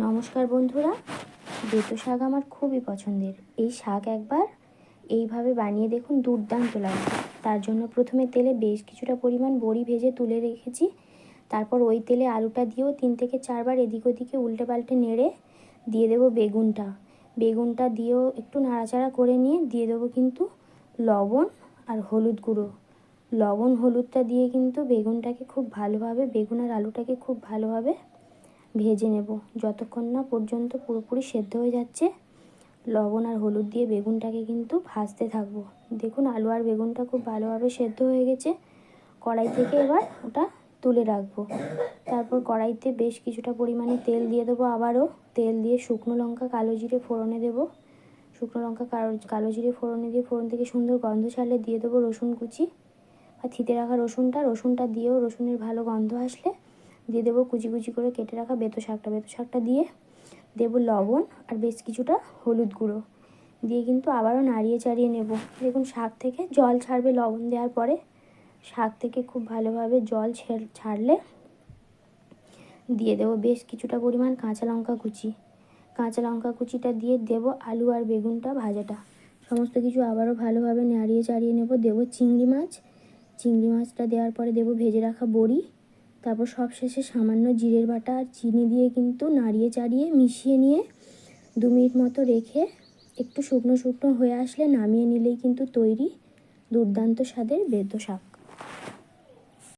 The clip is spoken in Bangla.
নমস্কার বন্ধুরা, বেতো শাক আমার খুবই পছন্দের। এই শাক একবার এইভাবে বানিয়ে দেখুন, দুর্দান্ত লাগে। তার জন্য প্রথমে তেলে বেশ কিছুটা পরিমাণ বড়ি ভেজে তুলে রেখেছি। তারপর ওই তেলে আলুটা দিয়েও 3 থেকে 4 বার এদিক ওদিকে উল্টে পাল্টে নেড়ে দিয়ে দেবো বেগুনটা দিয়েও একটু নাড়াচাড়া করে নিয়ে দিয়ে দেবো কিন্তু লবণ আর হলুদ গুঁড়ো। লবণ হলুদটা দিয়ে কিন্তু বেগুনটাকে খুব ভালোভাবে, বেগুন আর আলুটাকে খুব ভালোভাবে ভেজে নেব যতক্ষণ না পর্যন্ত পুরোপুরি সেদ্ধ হয়ে যাচ্ছে। লবণ আর হলুদ দিয়ে বেগুনটাকে কিন্তু ভাজতে থাকবো। দেখুন আলু আর বেগুনটা খুব ভালোভাবে সেদ্ধ হয়ে গেছে। কড়াই থেকে এবার ওটা তুলে রাখবো। তারপর কড়াইতে বেশ কিছুটা পরিমাণে তেল দিয়ে দেবো। আবারও তেল দিয়ে শুকনো লঙ্কা কালো জিরে ফোড়নে দেবো। শুকনো লঙ্কা কালো জিরে ফোড়নে দিয়ে ফোড়ন থেকে সুন্দর গন্ধ ছাড়লে দিয়ে দেবো রসুন কুচি বা থিতে রাখা রসুনটা দিয়েও রসুনের ভালো গন্ধ আসলে দিয়ে দেবো কুচি কুচি করে কেটে রাখা বেতো শাকটা দিয়ে দেবো লবণ আর বেশ কিছুটা হলুদ গুঁড়ো দিয়ে কিন্তু আবারও নাড়িয়ে চাড়িয়ে নেব। দেখুন শাক থেকে জল ছাড়বে লবণ দেওয়ার পরে। শাক থেকে খুব ভালোভাবে জল ছাড়লে দিয়ে দেবো বেশ কিছুটা পরিমাণ কাঁচা লঙ্কা কুচিটা দিয়ে দেবো আলু আর বেগুনটা ভাজাটা। সমস্ত কিছু আবারও ভালোভাবে নাড়িয়ে চাড়িয়ে নেব। দেবো চিংড়ি মাছটা দেওয়ার পরে দেবো ভেজে রাখা বড়ি। তারপর সবশেষে সামান্য জিরের বাটা আর চিনি দিয়ে কিন্তু নাড়িয়ে চাড়িয়ে মিশিয়ে নিয়ে 2 মিনিট মতো রেখে একটু শুকনো শুকনো হয়ে আসলে নামিয়ে নিলেই কিন্তু তৈরি দুর্দান্ত স্বাদের বেতো শাক।